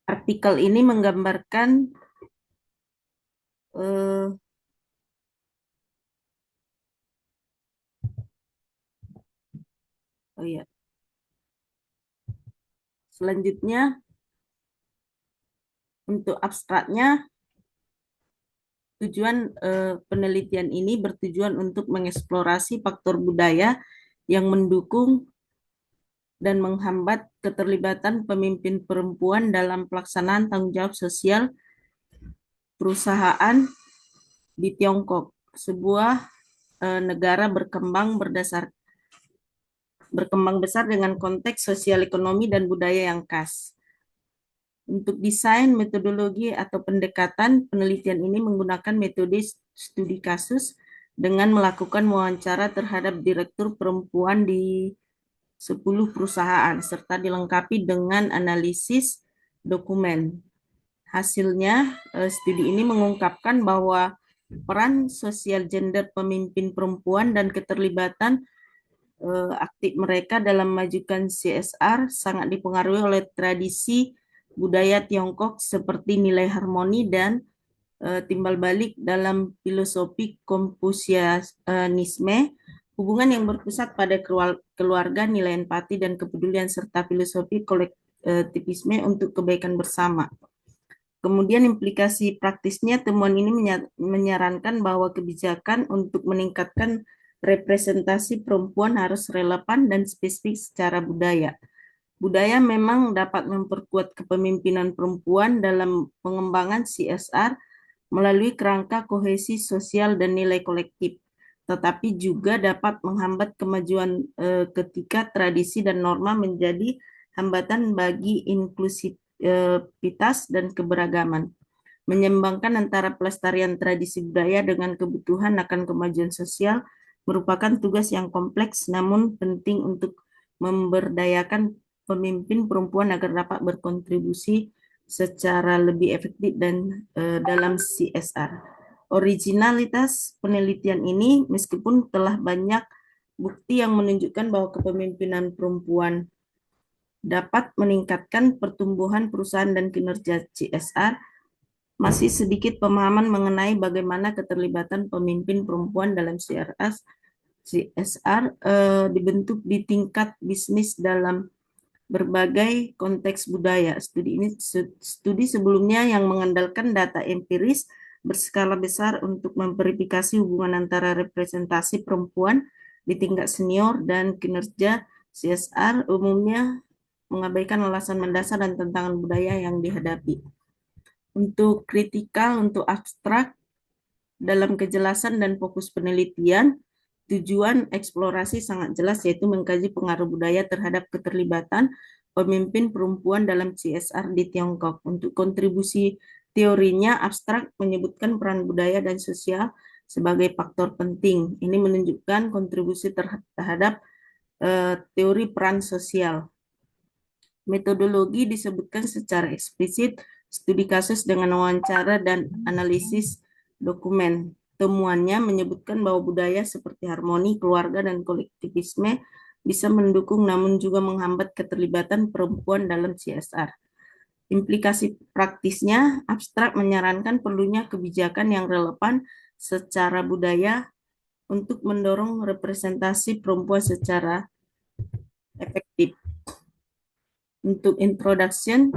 artikel ini menggambarkan eh, oh ya, selanjutnya untuk abstraknya tujuan penelitian ini bertujuan untuk mengeksplorasi faktor budaya yang mendukung dan menghambat keterlibatan pemimpin perempuan dalam pelaksanaan tanggung jawab sosial perusahaan di Tiongkok, sebuah negara berkembang besar dengan konteks sosial ekonomi dan budaya yang khas. Untuk desain, metodologi, atau pendekatan, penelitian ini menggunakan metode studi kasus dengan melakukan wawancara terhadap direktur perempuan di 10 perusahaan, serta dilengkapi dengan analisis dokumen. Hasilnya, studi ini mengungkapkan bahwa peran sosial gender pemimpin perempuan dan keterlibatan aktif mereka dalam memajukan CSR sangat dipengaruhi oleh tradisi budaya Tiongkok seperti nilai harmoni dan timbal balik dalam filosofi Konfusianisme, hubungan yang berpusat pada keluarga, nilai empati dan kepedulian serta filosofi kolektivisme untuk kebaikan bersama. Kemudian implikasi praktisnya, temuan ini menyarankan bahwa kebijakan untuk meningkatkan representasi perempuan harus relevan dan spesifik secara budaya. Budaya memang dapat memperkuat kepemimpinan perempuan dalam pengembangan CSR melalui kerangka kohesi sosial dan nilai kolektif, tetapi juga dapat menghambat kemajuan ketika tradisi dan norma menjadi hambatan bagi inklusivitas dan keberagaman. Menyeimbangkan antara pelestarian tradisi budaya dengan kebutuhan akan kemajuan sosial merupakan tugas yang kompleks namun penting untuk memberdayakan pemimpin perempuan agar dapat berkontribusi secara lebih efektif dan dalam CSR. Originalitas penelitian ini, meskipun telah banyak bukti yang menunjukkan bahwa kepemimpinan perempuan dapat meningkatkan pertumbuhan perusahaan dan kinerja CSR, masih sedikit pemahaman mengenai bagaimana keterlibatan pemimpin perempuan dalam CSR dibentuk di tingkat bisnis dalam berbagai konteks budaya. Studi sebelumnya yang mengandalkan data empiris berskala besar untuk memverifikasi hubungan antara representasi perempuan di tingkat senior dan kinerja CSR umumnya mengabaikan alasan mendasar dan tantangan budaya yang dihadapi. Untuk kritikal, untuk abstrak, dalam kejelasan dan fokus penelitian, tujuan eksplorasi sangat jelas yaitu mengkaji pengaruh budaya terhadap keterlibatan pemimpin perempuan dalam CSR di Tiongkok. Untuk kontribusi teorinya, abstrak menyebutkan peran budaya dan sosial sebagai faktor penting. Ini menunjukkan kontribusi terhadap teori peran sosial. Metodologi disebutkan secara eksplisit, studi kasus dengan wawancara dan analisis dokumen. Temuannya menyebutkan bahwa budaya seperti harmoni, keluarga, dan kolektivisme bisa mendukung namun juga menghambat keterlibatan perempuan dalam CSR. Implikasi praktisnya, abstrak menyarankan perlunya kebijakan yang relevan secara budaya untuk mendorong representasi perempuan secara efektif. Untuk introduction,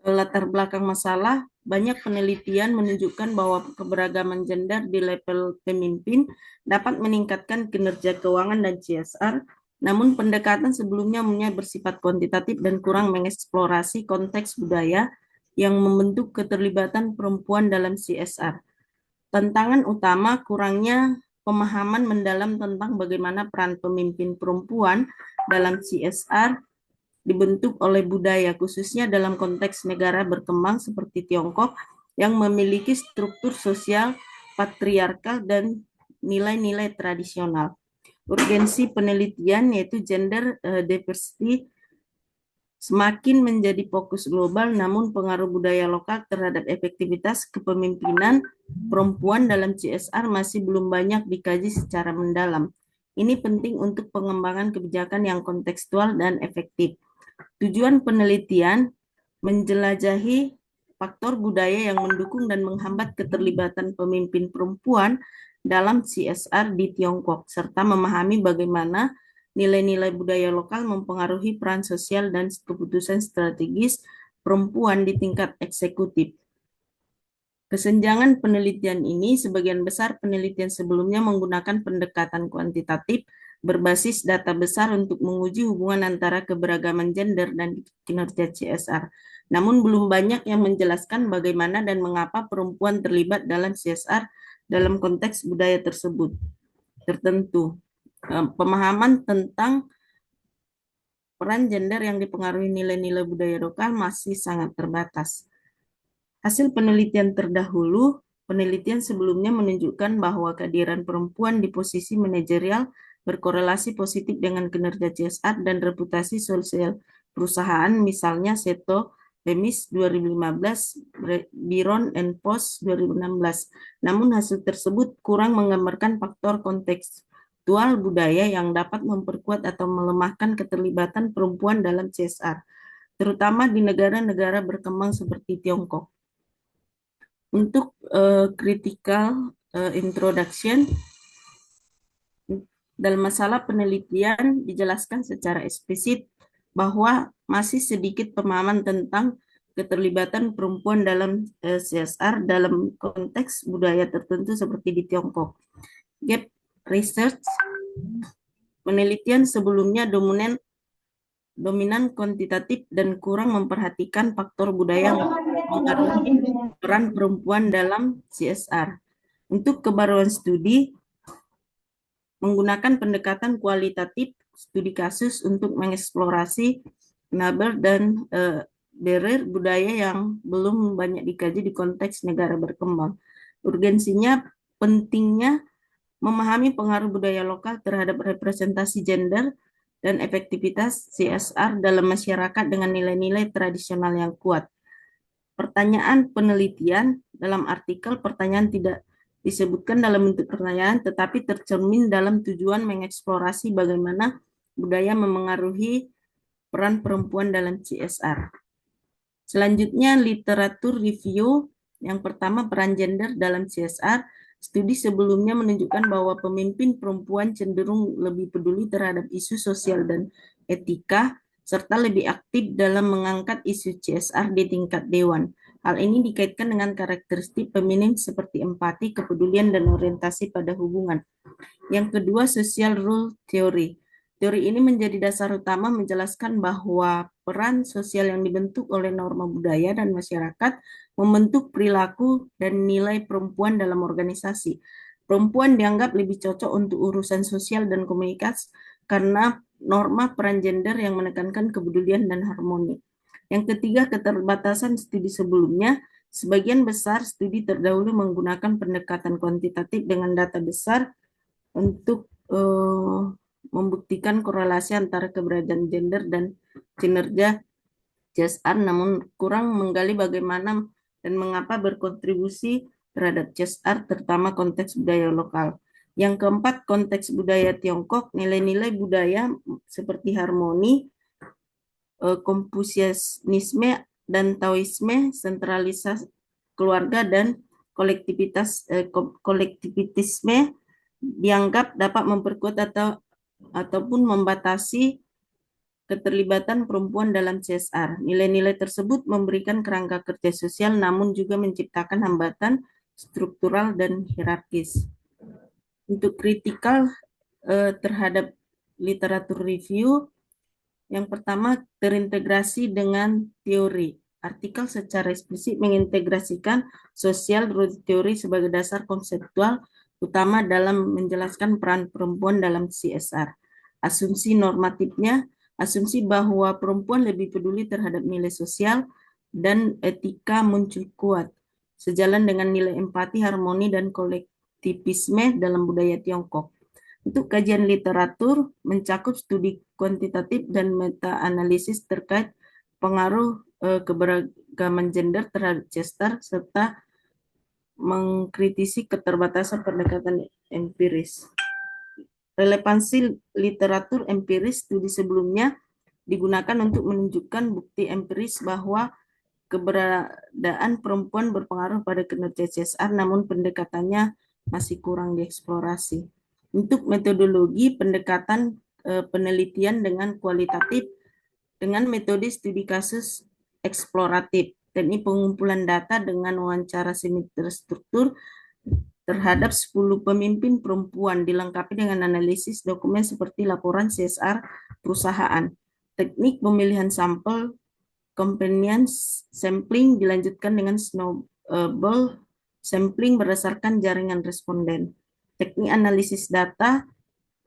latar belakang masalah, banyak penelitian menunjukkan bahwa keberagaman gender di level pemimpin dapat meningkatkan kinerja keuangan dan CSR, namun pendekatan sebelumnya umumnya bersifat kuantitatif dan kurang mengeksplorasi konteks budaya yang membentuk keterlibatan perempuan dalam CSR. Tantangan utama kurangnya pemahaman mendalam tentang bagaimana peran pemimpin perempuan dalam CSR dibentuk oleh budaya, khususnya dalam konteks negara berkembang seperti Tiongkok yang memiliki struktur sosial patriarkal dan nilai-nilai tradisional. Urgensi penelitian yaitu gender diversity semakin menjadi fokus global, namun pengaruh budaya lokal terhadap efektivitas kepemimpinan perempuan dalam CSR masih belum banyak dikaji secara mendalam. Ini penting untuk pengembangan kebijakan yang kontekstual dan efektif. Tujuan penelitian menjelajahi faktor budaya yang mendukung dan menghambat keterlibatan pemimpin perempuan dalam CSR di Tiongkok, serta memahami bagaimana nilai-nilai budaya lokal mempengaruhi peran sosial dan keputusan strategis perempuan di tingkat eksekutif. Kesenjangan penelitian ini, sebagian besar penelitian sebelumnya menggunakan pendekatan kuantitatif berbasis data besar untuk menguji hubungan antara keberagaman gender dan kinerja CSR. Namun belum banyak yang menjelaskan bagaimana dan mengapa perempuan terlibat dalam CSR dalam konteks budaya tersebut tertentu. Pemahaman tentang peran gender yang dipengaruhi nilai-nilai budaya lokal masih sangat terbatas. Hasil penelitian terdahulu, penelitian sebelumnya menunjukkan bahwa kehadiran perempuan di posisi manajerial berkorelasi positif dengan kinerja CSR dan reputasi sosial perusahaan, misalnya Seto Remis 2015, Biron and Post 2016. Namun hasil tersebut kurang menggambarkan faktor kontekstual budaya yang dapat memperkuat atau melemahkan keterlibatan perempuan dalam CSR, terutama di negara-negara berkembang seperti Tiongkok. Untuk critical introduction, dalam masalah penelitian dijelaskan secara eksplisit bahwa masih sedikit pemahaman tentang keterlibatan perempuan dalam CSR dalam konteks budaya tertentu seperti di Tiongkok. Gap research, penelitian sebelumnya dominan kuantitatif dan kurang memperhatikan faktor budaya mempengaruhi peran perempuan dalam CSR. Untuk kebaruan studi, menggunakan pendekatan kualitatif studi kasus untuk mengeksplorasi neighbor dan barrier budaya yang belum banyak dikaji di konteks negara berkembang. Urgensinya, pentingnya memahami pengaruh budaya lokal terhadap representasi gender dan efektivitas CSR dalam masyarakat dengan nilai-nilai tradisional yang kuat. Pertanyaan penelitian dalam artikel, pertanyaan tidak disebutkan dalam bentuk pertanyaan, tetapi tercermin dalam tujuan mengeksplorasi bagaimana budaya memengaruhi peran perempuan dalam CSR. Selanjutnya, literatur review. Yang pertama, peran gender dalam CSR. Studi sebelumnya menunjukkan bahwa pemimpin perempuan cenderung lebih peduli terhadap isu sosial dan etika, serta lebih aktif dalam mengangkat isu CSR di tingkat dewan. Hal ini dikaitkan dengan karakteristik feminim seperti empati, kepedulian, dan orientasi pada hubungan. Yang kedua, social rule theory. Teori ini menjadi dasar utama menjelaskan bahwa peran sosial yang dibentuk oleh norma budaya dan masyarakat membentuk perilaku dan nilai perempuan dalam organisasi. Perempuan dianggap lebih cocok untuk urusan sosial dan komunikasi karena norma peran gender yang menekankan kepedulian dan harmoni. Yang ketiga, keterbatasan studi sebelumnya. Sebagian besar studi terdahulu menggunakan pendekatan kuantitatif dengan data besar untuk membuktikan korelasi antara keberadaan gender dan kinerja CSR, namun kurang menggali bagaimana dan mengapa berkontribusi terhadap CSR, terutama konteks budaya lokal. Yang keempat, konteks budaya Tiongkok, nilai-nilai budaya seperti harmoni, Konfusianisme dan Taoisme, sentralisasi keluarga dan kolektivitisme dianggap dapat memperkuat ataupun membatasi keterlibatan perempuan dalam CSR. Nilai-nilai tersebut memberikan kerangka kerja sosial namun juga menciptakan hambatan struktural dan hierarkis. Untuk kritikal terhadap literatur review, yang pertama terintegrasi dengan teori. Artikel secara eksplisit mengintegrasikan social rule theory sebagai dasar konseptual utama dalam menjelaskan peran perempuan dalam CSR. Asumsi normatifnya, asumsi bahwa perempuan lebih peduli terhadap nilai sosial dan etika muncul kuat, sejalan dengan nilai empati, harmoni, dan kolektivisme dalam budaya Tiongkok. Untuk kajian literatur mencakup studi kuantitatif dan meta-analisis terkait pengaruh keberagaman gender terhadap CSR serta mengkritisi keterbatasan pendekatan empiris. Relevansi literatur empiris studi sebelumnya digunakan untuk menunjukkan bukti empiris bahwa keberadaan perempuan berpengaruh pada kinerja CSR, namun pendekatannya masih kurang dieksplorasi. Untuk metodologi pendekatan penelitian dengan kualitatif dengan metode studi kasus eksploratif, teknik pengumpulan data dengan wawancara semi terstruktur terhadap 10 pemimpin perempuan dilengkapi dengan analisis dokumen seperti laporan CSR perusahaan. Teknik pemilihan sampel companion sampling dilanjutkan dengan snowball sampling berdasarkan jaringan responden. Teknik analisis data,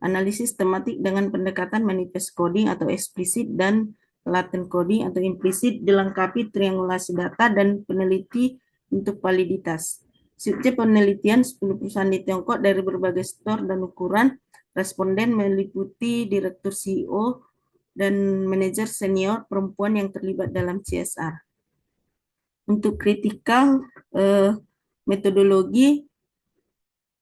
analisis tematik dengan pendekatan manifest coding atau eksplisit dan latent coding atau implisit dilengkapi triangulasi data dan peneliti untuk validitas. Subjek penelitian 10 perusahaan di Tiongkok dari berbagai sektor dan ukuran. Responden meliputi direktur CEO dan manajer senior perempuan yang terlibat dalam CSR. Untuk kritikal metodologi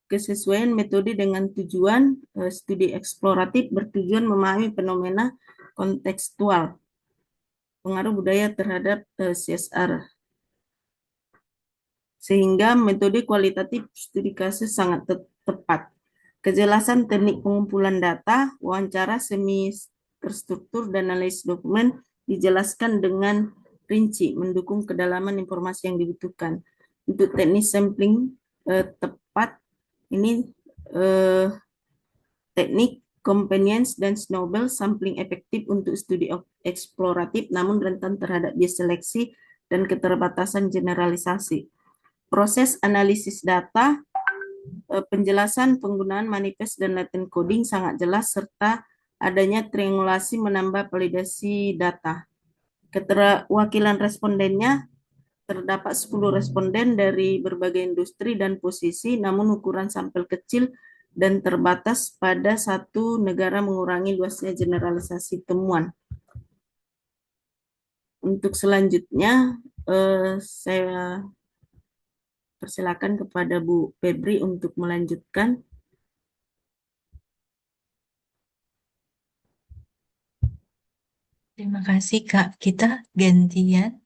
kesesuaian metode dengan tujuan studi eksploratif bertujuan memahami fenomena kontekstual pengaruh budaya terhadap CSR sehingga metode kualitatif studi kasus sangat tepat. Kejelasan teknik pengumpulan data, wawancara semi terstruktur dan analisis dokumen dijelaskan dengan rinci, mendukung kedalaman informasi yang dibutuhkan. Untuk teknik sampling tepat, ini teknik convenience dan snowball sampling efektif untuk studi eksploratif namun rentan terhadap bias seleksi dan keterbatasan generalisasi. Proses analisis data, penjelasan penggunaan manifest dan latent coding sangat jelas serta adanya triangulasi menambah validasi data. Keterwakilan respondennya terdapat 10 responden dari berbagai industri dan posisi, namun ukuran sampel kecil dan terbatas pada satu negara mengurangi luasnya generalisasi temuan. Untuk selanjutnya, saya persilakan kepada Bu Febri untuk melanjutkan. Terima kasih Kak. Kita gantian.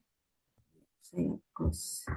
Saya close.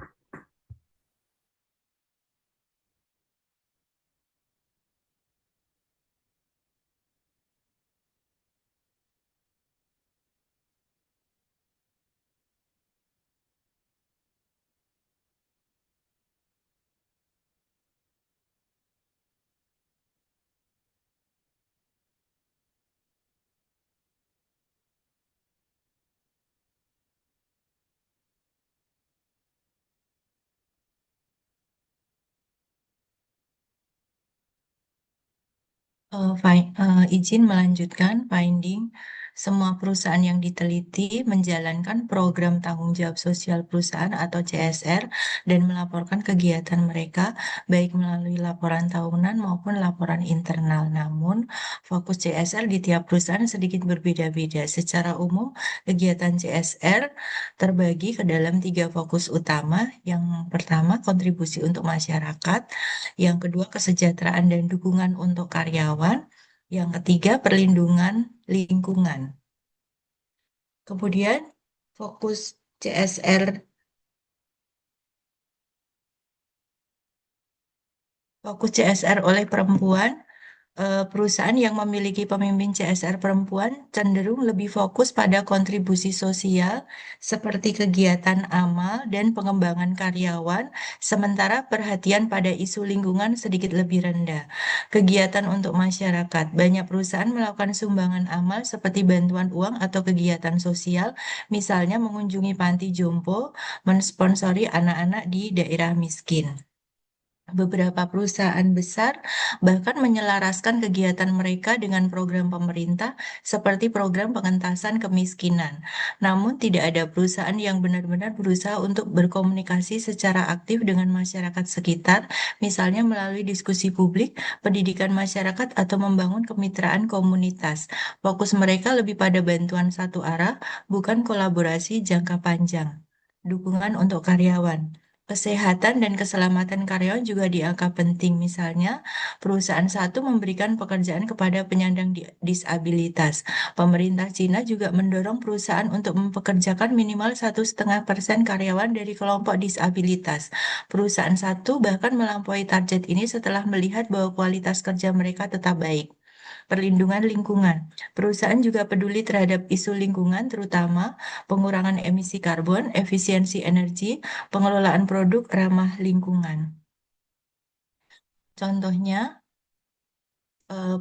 Izin melanjutkan finding. Semua perusahaan yang diteliti menjalankan program tanggung jawab sosial perusahaan atau CSR dan melaporkan kegiatan mereka baik melalui laporan tahunan maupun laporan internal. Namun, fokus CSR di tiap perusahaan sedikit berbeda-beda. Secara umum, kegiatan CSR terbagi ke dalam 3 fokus utama. Yang pertama, kontribusi untuk masyarakat. Yang kedua, kesejahteraan dan dukungan untuk karyawan. Yang ketiga, perlindungan lingkungan. Kemudian, fokus CSR oleh perempuan. Perusahaan yang memiliki pemimpin CSR perempuan cenderung lebih fokus pada kontribusi sosial seperti kegiatan amal dan pengembangan karyawan, sementara perhatian pada isu lingkungan sedikit lebih rendah. Kegiatan untuk masyarakat. Banyak perusahaan melakukan sumbangan amal seperti bantuan uang atau kegiatan sosial, misalnya mengunjungi panti jompo, mensponsori anak-anak di daerah miskin. Beberapa perusahaan besar bahkan menyelaraskan kegiatan mereka dengan program pemerintah seperti program pengentasan kemiskinan. Namun tidak ada perusahaan yang benar-benar berusaha untuk berkomunikasi secara aktif dengan masyarakat sekitar, misalnya melalui diskusi publik, pendidikan masyarakat, atau membangun kemitraan komunitas. Fokus mereka lebih pada bantuan satu arah, bukan kolaborasi jangka panjang. Dukungan untuk karyawan. Kesehatan dan keselamatan karyawan juga dianggap penting. Misalnya, perusahaan satu memberikan pekerjaan kepada penyandang disabilitas. Pemerintah Cina juga mendorong perusahaan untuk mempekerjakan minimal 1,5% karyawan dari kelompok disabilitas. Perusahaan satu bahkan melampaui target ini setelah melihat bahwa kualitas kerja mereka tetap baik. Perlindungan lingkungan. Perusahaan juga peduli terhadap isu lingkungan, terutama pengurangan emisi karbon, efisiensi energi, pengelolaan produk ramah lingkungan. Contohnya,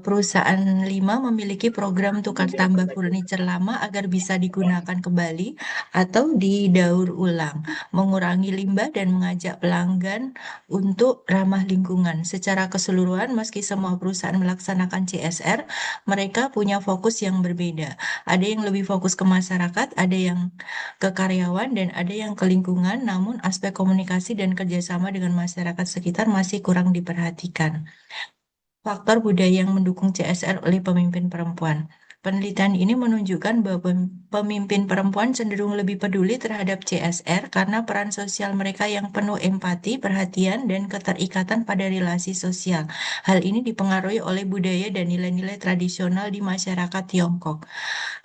perusahaan 5 memiliki program tukar tambah furniture lama agar bisa digunakan kembali atau didaur ulang, mengurangi limbah dan mengajak pelanggan untuk ramah lingkungan. Secara keseluruhan, meski semua perusahaan melaksanakan CSR, mereka punya fokus yang berbeda. Ada yang lebih fokus ke masyarakat, ada yang ke karyawan, dan ada yang ke lingkungan, namun aspek komunikasi dan kerjasama dengan masyarakat sekitar masih kurang diperhatikan. Faktor budaya yang mendukung CSR oleh pemimpin perempuan. Penelitian ini menunjukkan bahwa pemimpin perempuan cenderung lebih peduli terhadap CSR karena peran sosial mereka yang penuh empati, perhatian, dan keterikatan pada relasi sosial. Hal ini dipengaruhi oleh budaya dan nilai-nilai tradisional di masyarakat Tiongkok.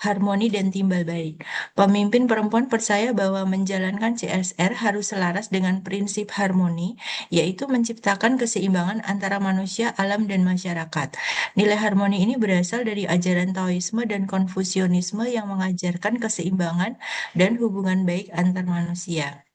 Harmoni dan timbal balik. Pemimpin perempuan percaya bahwa menjalankan CSR harus selaras dengan prinsip harmoni, yaitu menciptakan keseimbangan antara manusia, alam, dan masyarakat. Nilai harmoni ini berasal dari ajaran Taoisme dan Konfusianisme yang mengajarkan keseimbangan dan hubungan baik antar manusia.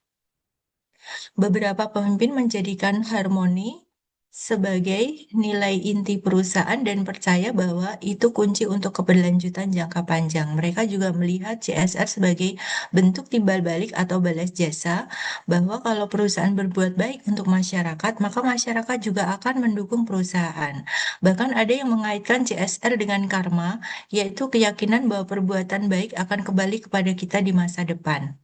Beberapa pemimpin menjadikan harmoni sebagai nilai inti perusahaan dan percaya bahwa itu kunci untuk keberlanjutan jangka panjang. Mereka juga melihat CSR sebagai bentuk timbal balik atau balas jasa, bahwa kalau perusahaan berbuat baik untuk masyarakat, maka masyarakat juga akan mendukung perusahaan. Bahkan ada yang mengaitkan CSR dengan karma, yaitu keyakinan bahwa perbuatan baik akan kembali kepada kita di masa depan.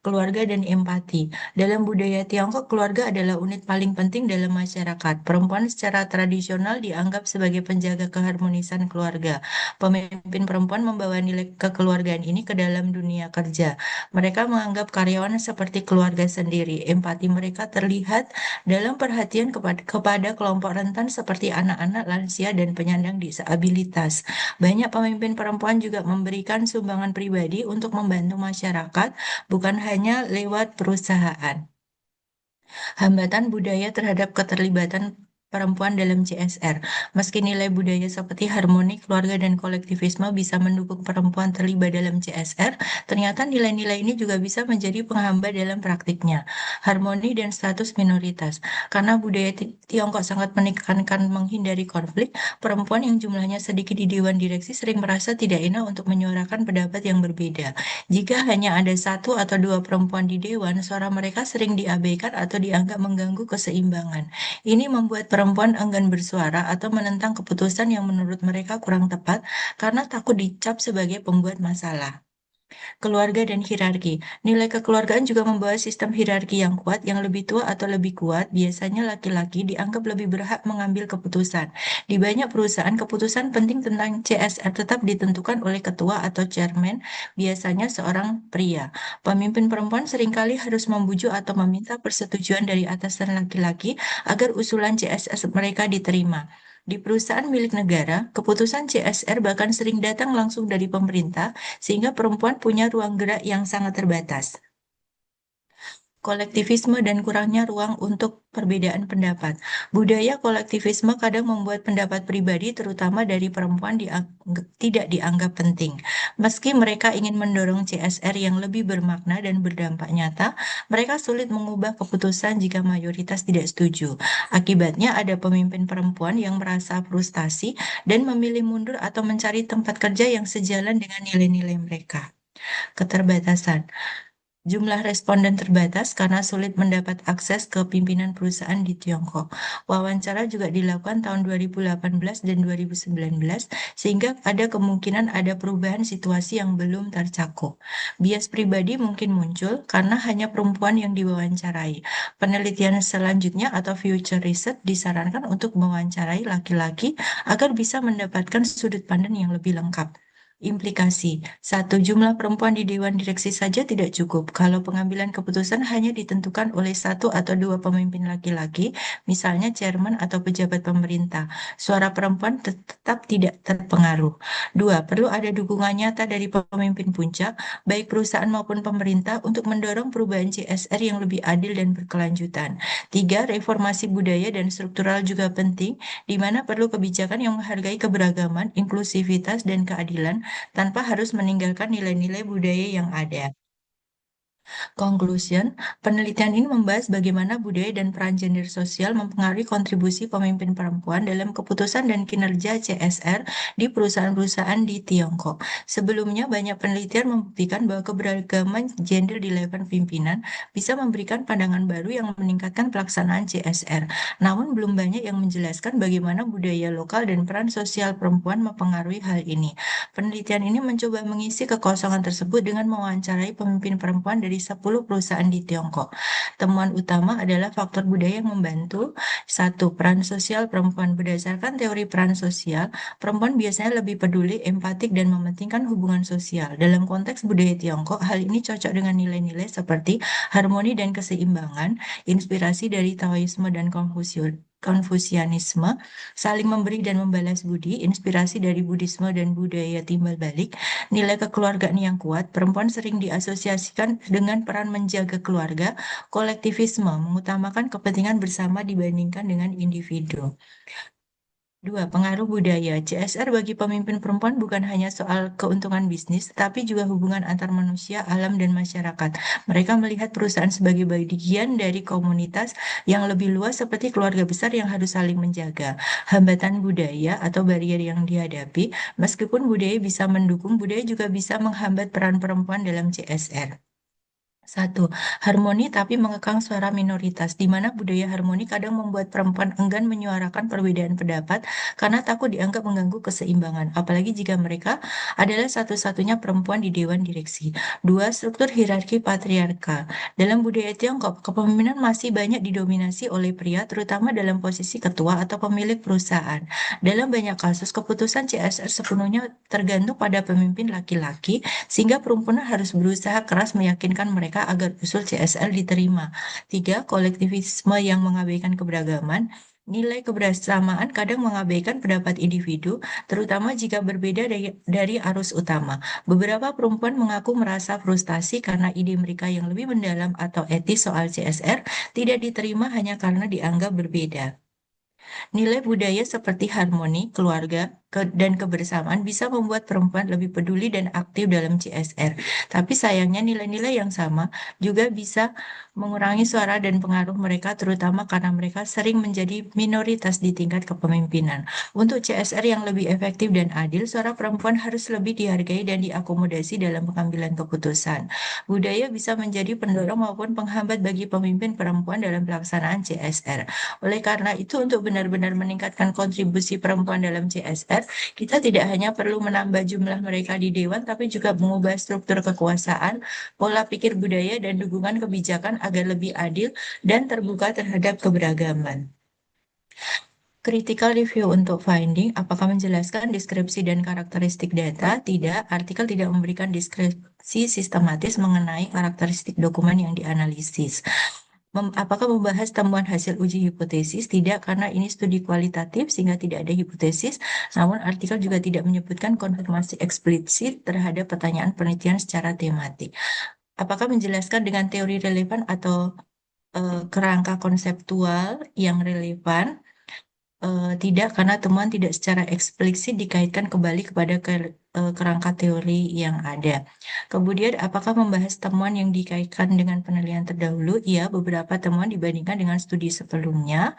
Keluarga dan empati. Dalam budaya Tiongkok, keluarga adalah unit paling penting dalam masyarakat. Perempuan secara tradisional dianggap sebagai penjaga keharmonisan keluarga. Pemimpin perempuan membawa nilai kekeluargaan ini ke dalam dunia kerja. Mereka menganggap karyawan seperti keluarga sendiri. Empati mereka terlihat dalam perhatian kepada kelompok rentan seperti anak-anak, lansia, dan penyandang disabilitas. Banyak pemimpin perempuan juga memberikan sumbangan pribadi untuk membantu masyarakat, bukan hanya lewat perusahaan. Hambatan budaya terhadap keterlibatan perempuan dalam CSR. Meski nilai budaya seperti harmoni, keluarga, dan kolektivisme bisa mendukung perempuan terlibat dalam CSR, ternyata nilai-nilai ini juga bisa menjadi penghambat dalam praktiknya. Harmoni dan status minoritas. Karena budaya Tiongkok sangat menekankan menghindari konflik, perempuan yang jumlahnya sedikit di dewan direksi sering merasa tidak enak untuk menyuarakan pendapat yang berbeda. Jika hanya ada satu atau dua perempuan di dewan, suara mereka sering diabaikan atau dianggap mengganggu keseimbangan. Ini membuat perempuan enggan bersuara atau menentang keputusan yang menurut mereka kurang tepat karena takut dicap sebagai pembuat masalah. Keluarga dan hierarki. Nilai kekeluargaan juga membawa sistem hierarki yang kuat. Yang lebih tua atau lebih kuat, biasanya laki-laki, dianggap lebih berhak mengambil keputusan. Di banyak perusahaan, keputusan penting tentang CSR tetap ditentukan oleh ketua atau chairman, biasanya seorang pria. Pemimpin perempuan seringkali harus membujuk atau meminta persetujuan dari atasan laki-laki agar usulan CSR mereka diterima. Di perusahaan milik negara, keputusan CSR bahkan sering datang langsung dari pemerintah, sehingga perempuan punya ruang gerak yang sangat terbatas. Kolektivisme dan kurangnya ruang untuk perbedaan pendapat. Budaya kolektivisme kadang membuat pendapat pribadi, terutama dari perempuan, tidak dianggap penting. Meski mereka ingin mendorong CSR yang lebih bermakna dan berdampak nyata, mereka sulit mengubah keputusan jika mayoritas tidak setuju. Akibatnya, ada pemimpin perempuan yang merasa frustasi dan memilih mundur atau mencari tempat kerja yang sejalan dengan nilai-nilai mereka. Keterbatasan. Jumlah responden terbatas karena sulit mendapat akses ke pimpinan perusahaan di Tiongkok. Wawancara juga dilakukan tahun 2018 dan 2019, sehingga ada kemungkinan ada perubahan situasi yang belum tercakup. Bias pribadi mungkin muncul karena hanya perempuan yang diwawancarai. Penelitian selanjutnya atau future research disarankan untuk mewawancarai laki-laki agar bisa mendapatkan sudut pandang yang lebih lengkap. Implikasi. Satu, jumlah perempuan di Dewan Direksi saja tidak cukup. Kalau pengambilan keputusan hanya ditentukan oleh satu atau dua pemimpin laki-laki, misalnya chairman atau pejabat pemerintah, suara perempuan tetap tidak terpengaruh. Dua, perlu ada dukungan nyata dari pemimpin puncak, baik perusahaan maupun pemerintah, untuk mendorong perubahan CSR yang lebih adil dan berkelanjutan. Tiga, reformasi budaya dan struktural juga penting, di mana perlu kebijakan yang menghargai keberagaman, inklusivitas, dan keadilan tanpa harus meninggalkan nilai-nilai budaya yang ada. Conclusion, penelitian ini membahas bagaimana budaya dan peran gender sosial mempengaruhi kontribusi pemimpin perempuan dalam keputusan dan kinerja CSR di perusahaan-perusahaan di Tiongkok. Sebelumnya, banyak penelitian membuktikan bahwa keberagaman gender di level pimpinan bisa memberikan pandangan baru yang meningkatkan pelaksanaan CSR. Namun, belum banyak yang menjelaskan bagaimana budaya lokal dan peran sosial perempuan mempengaruhi hal ini. Penelitian ini mencoba mengisi kekosongan tersebut dengan mewawancarai pemimpin perempuan dari 10 perusahaan di Tiongkok. Temuan utama adalah faktor budaya yang membantu. Satu, peran sosial perempuan. Berdasarkan teori peran sosial, perempuan biasanya lebih peduli, empatik, dan mementingkan hubungan sosial. Dalam konteks budaya Tiongkok, hal ini cocok dengan nilai-nilai seperti harmoni dan keseimbangan, inspirasi dari Taoisme dan Konfusianisme, saling memberi dan membalas budi, inspirasi dari Buddhisme dan budaya timbal balik, nilai kekeluargaan yang kuat. Perempuan sering diasosiasikan dengan peran menjaga keluarga, kolektivisme, mengutamakan kepentingan bersama dibandingkan dengan individu. Dua, pengaruh budaya. CSR bagi pemimpin perempuan bukan hanya soal keuntungan bisnis, tapi juga hubungan antar manusia, alam, dan masyarakat. Mereka melihat perusahaan sebagai bagian dari komunitas yang lebih luas seperti keluarga besar yang harus saling menjaga. Hambatan budaya atau barrier yang dihadapi, meskipun budaya bisa mendukung, budaya juga bisa menghambat peran perempuan dalam CSR. Satu, harmoni tapi mengekang suara minoritas, di mana budaya harmoni kadang membuat perempuan enggan menyuarakan perbedaan pendapat karena takut dianggap mengganggu keseimbangan, apalagi jika mereka adalah satu-satunya perempuan di dewan direksi. Dua, struktur hierarki patriarkal. Dalam budaya Tiongkok, kepemimpinan masih banyak didominasi oleh pria, terutama dalam posisi ketua atau pemilik perusahaan. Dalam banyak kasus, keputusan CSR sepenuhnya tergantung pada pemimpin laki-laki, sehingga perempuan harus berusaha keras meyakinkan mereka agar usul CSR diterima. Tiga, kolektivisme yang mengabaikan keberagaman. Nilai kebersamaan kadang mengabaikan pendapat individu, terutama jika berbeda dari arus utama. Beberapa perempuan mengaku merasa frustasi karena ide mereka yang lebih mendalam atau etis soal CSR tidak diterima hanya karena dianggap berbeda. Nilai budaya seperti harmoni, keluarga, dan kebersamaan bisa membuat perempuan lebih peduli dan aktif dalam CSR. Tapi sayangnya nilai-nilai yang sama juga bisa mengurangi suara dan pengaruh mereka, terutama karena mereka sering menjadi minoritas di tingkat kepemimpinan. Untuk CSR yang lebih efektif dan adil, suara perempuan harus lebih dihargai dan diakomodasi dalam pengambilan keputusan. Budaya bisa menjadi pendorong maupun penghambat bagi pemimpin perempuan dalam pelaksanaan CSR. Oleh karena itu, untuk benar-benar meningkatkan kontribusi perempuan dalam CSR, kita tidak hanya perlu menambah jumlah mereka di dewan, tapi juga mengubah struktur kekuasaan, pola pikir budaya, dan dukungan kebijakan agar lebih adil dan terbuka terhadap keberagaman. Critical review untuk finding, apakah menjelaskan deskripsi dan karakteristik data? Tidak, artikel tidak memberikan deskripsi sistematis mengenai karakteristik dokumen yang dianalisis. Apakah membahas temuan hasil uji hipotesis? Tidak, karena ini studi kualitatif sehingga tidak ada hipotesis. Namun artikel juga tidak menyebutkan konfirmasi eksplisit terhadap pertanyaan penelitian secara tematik. Apakah menjelaskan dengan teori relevan atau kerangka konseptual yang relevan? Tidak, karena temuan tidak secara eksplisit dikaitkan kembali kepada kerangka teori yang ada. Kemudian, apakah membahas temuan yang dikaitkan dengan penelitian terdahulu? Iya, beberapa temuan dibandingkan dengan studi sebelumnya,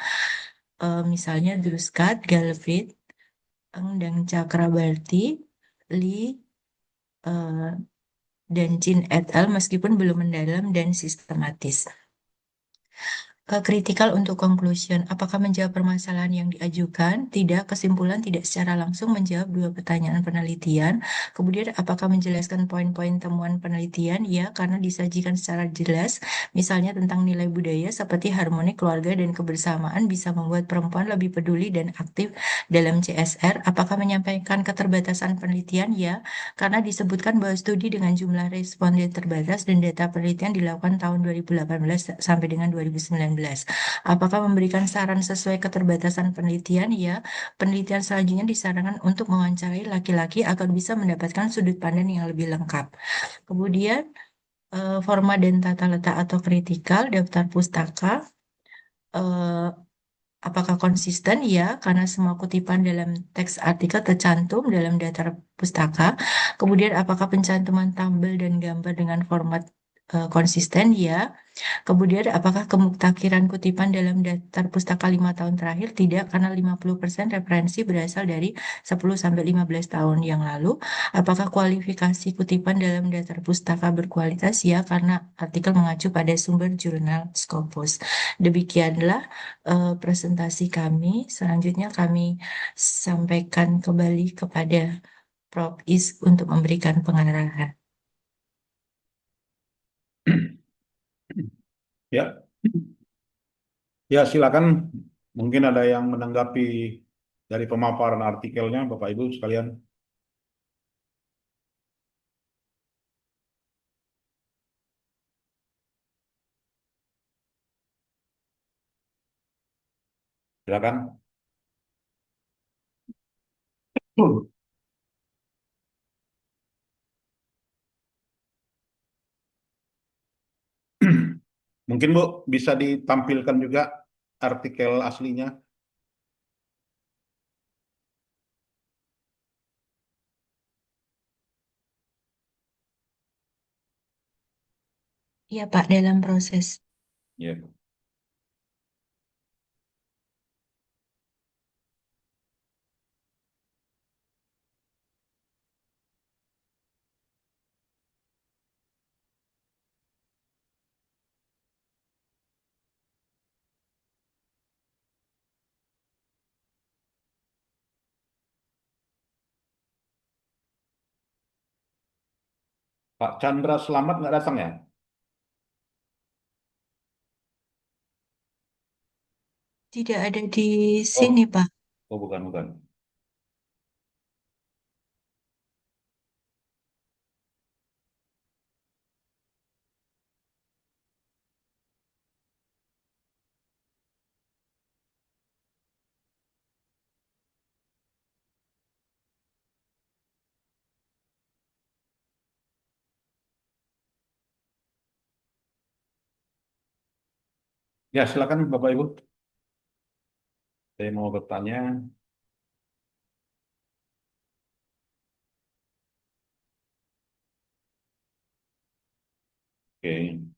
misalnya Druskat, Galbraith, Eng, dan Chakrabarty, Lee, eh, dan Jin et al. Meskipun belum mendalam dan sistematis. Kritikal untuk conclusion. Apakah menjawab permasalahan yang diajukan? Tidak. Kesimpulan tidak secara langsung menjawab dua pertanyaan penelitian. Kemudian, apakah menjelaskan poin-poin temuan penelitian? Ya, karena disajikan secara jelas, misalnya tentang nilai budaya seperti harmoni keluarga dan kebersamaan bisa membuat perempuan lebih peduli dan aktif dalam CSR. Apakah menyampaikan keterbatasan penelitian? Ya, karena disebutkan bahwa studi dengan jumlah responden terbatas dan data penelitian dilakukan tahun 2018 sampai dengan 2019. Apakah memberikan saran sesuai keterbatasan penelitian? Ya, penelitian selanjutnya disarankan untuk mewawancarai laki-laki agar bisa mendapatkan sudut pandang yang lebih lengkap. Kemudian, forma dan tata letak atau kritikal daftar pustaka. eh, Apakah konsisten? Ya, karena semua kutipan dalam teks artikel tercantum dalam daftar pustaka. Kemudian, apakah pencantuman tabel dan gambar dengan format konsisten? Ya. Kemudian, apakah kemuktakiran kutipan dalam daftar pustaka 5 tahun terakhir? Tidak, karena 50% referensi berasal dari 10 sampai 15 tahun yang lalu. Apakah kualifikasi kutipan dalam daftar pustaka berkualitas? Ya, karena artikel mengacu pada sumber jurnal Scopus. Demikianlah presentasi kami. Selanjutnya kami sampaikan kembali kepada Prof. Is untuk memberikan pengarahan. Ya, ya silakan. Mungkin ada yang menanggapi dari pemaparan artikelnya, Bapak Ibu sekalian. Silakan. Mungkin Bu bisa ditampilkan juga artikel aslinya. Iya, Pak, dalam proses. Ya. Pak Chandra Selamat nggak datang ya? Tidak ada di Oh, sini, Pak. oh bukan bukan. Ya silakan Bapak Ibu. Saya mau bertanya. Oke.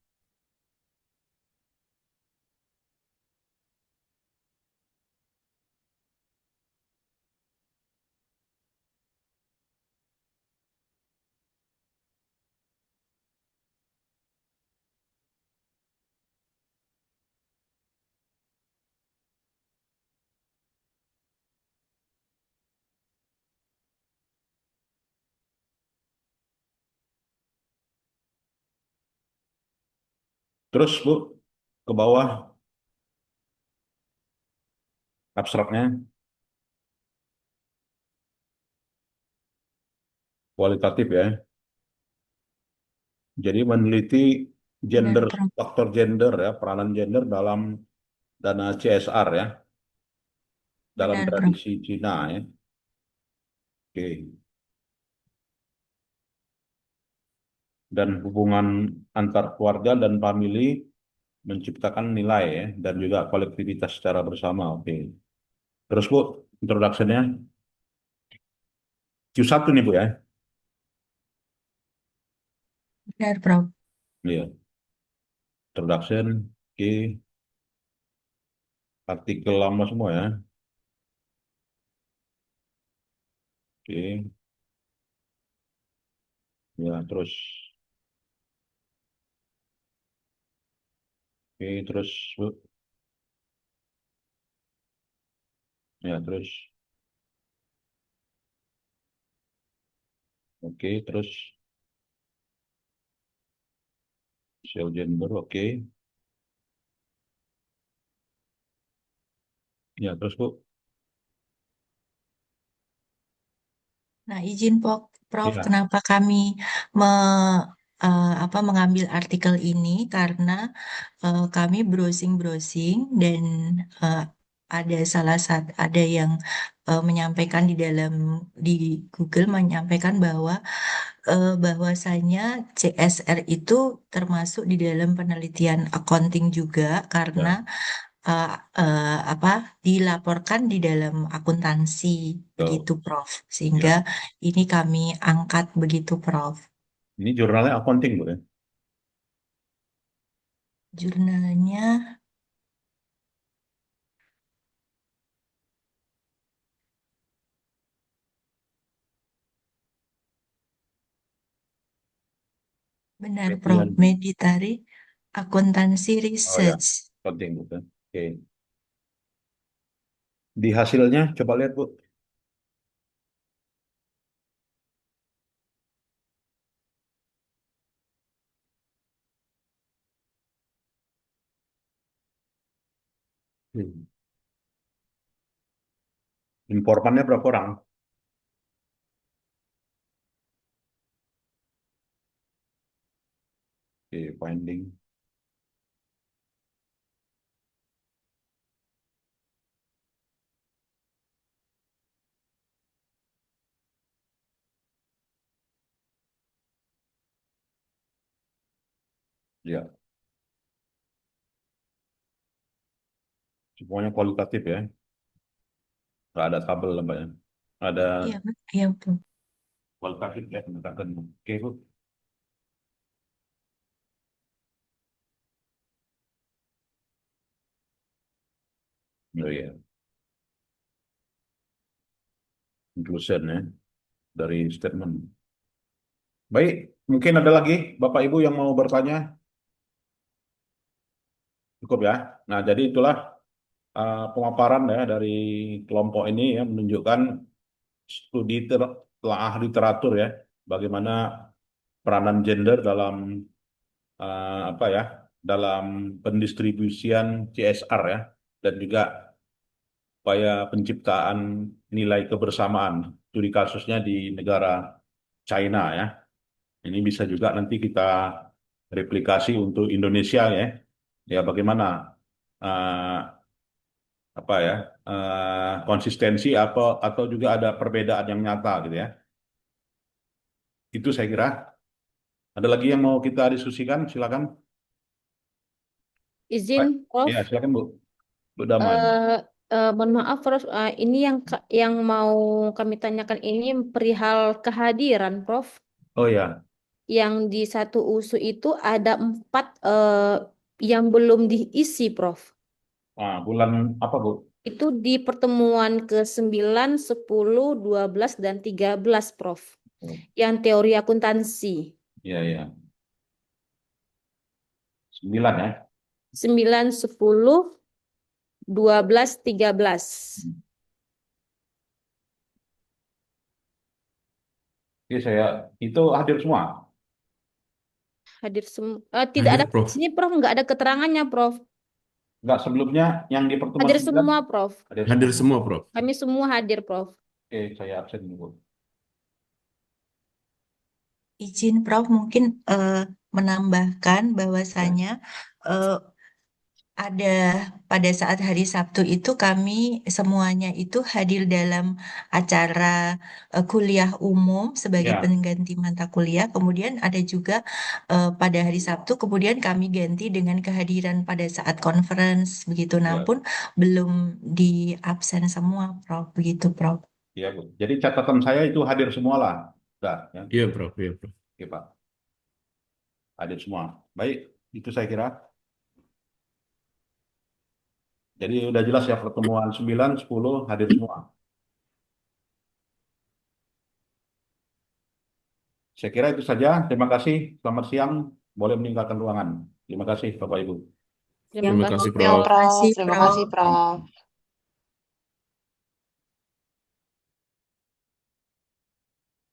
Terus Bu ke bawah abstraknya kualitatif ya. Jadi meneliti Benar, gender, Prof. faktor gender ya, peranan gender dalam dana CSR ya, dalam Benar, Prof. tradisi Cina ya. Oke. Dan hubungan antar keluarga dan famili menciptakan nilai ya, dan juga kolektivitas secara bersama. Oke. Terus Bu, introduction-nya Q1 nih Bu ya. Benar, Prof. Iya, introduction. Oke, artikel lama semua ya. Oke, ya terus. Oke, terus Bu. Ya, terus. Oke, terus sel gender, oke. Ya, terus Bu. Nah, izin Prof, Ya, kenapa kami me, mengambil artikel ini karena kami browsing-browsing dan eh, ada yang menyampaikan di Google menyampaikan bahwasanya CSR itu termasuk di dalam penelitian accounting juga karena ya, eh, apa dilaporkan di dalam akuntansi tuh. begitu Prof. Sehingga Ya. ini kami angkat begitu Prof. Ini jurnalnya accounting, Bu ya. Jurnalnya benar Prof. Penelitian. Meditari Akuntansi Oh ya, Research. accounting, Bu ya. Oke. Di hasilnya, coba lihat, Bu. Hmm. Informannya berapa orang? Oke, finding. Ya, semuanya kualitatif ya. Nggak ada tabel lah, Mbak ya. Ada Iya, iya Prof. kualitatif ya, pendekatan. Oke, Bu. Oh ya, inclusion ya, dari statement. Baik, mungkin ada lagi Bapak Ibu yang mau bertanya? Cukup ya. Nah, jadi itulah pemaparan ya dari kelompok ini ya menunjukkan studi telaah literatur ya, bagaimana peranan gender dalam apa ya, dalam pendistribusian CSR ya, dan juga upaya penciptaan nilai kebersamaan. Studi kasusnya di negara China ya. Ini bisa juga nanti kita replikasi untuk Indonesia ya. Ya bagaimana eh, apa ya konsistensi atau juga ada perbedaan yang nyata gitu ya. Itu saya kira. Ada lagi yang mau kita diskusikan? Silakan. Baik. Izin, Prof. Ya, silakan Bu. Bu Damai. Mohon maaf, Prof. Ini yang mau kami tanyakan ini perihal kehadiran, Prof. Oh ya, Yang di satu usu itu ada 4 yang belum diisi, Prof. bulan apa Bu? Itu di pertemuan ke-9, 10, 12, dan 13, Prof. Oh, Yang teori akuntansi. iya, iya. 9 ya. 9, 10, 12, 13. Oke, itu hadir semua. Hadir semua. Tidak Hadir, ada di Prof. sini, Prof. Nggak ada keterangannya, Prof. Enggak sebelumnya yang di pertemuan Hadir 9 semua, Prof. hadir semua. Hadir semua, Prof. Kami semua hadir, Prof. Oke, saya absen dulu. Izin Prof mungkin menambahkan Ya. bahwasanya eh, ada pada saat hari Sabtu itu kami semuanya itu hadir dalam acara kuliah umum sebagai Ya, pengganti mata kuliah. Kemudian ada juga pada hari Sabtu, kemudian kami ganti dengan kehadiran pada saat conference begitu. ya, Namun belum di absen semua, Prof. Begitu, Prof. ya Bu. Jadi catatan saya itu hadir semua lah. Sudah, ya. Iya, Prof. Iya, Prof. Oke, Pak. Hadir semua. Baik, itu saya kira. Jadi udah jelas ya pertemuan 9, 10 hadir semua. Saya kira itu saja. Terima kasih. Selamat siang. Boleh meninggalkan ruangan. Terima kasih Bapak Ibu. Terima Terima kasih, kasih, Terima Prof. kasih, Terima Prof. kasih, Prof.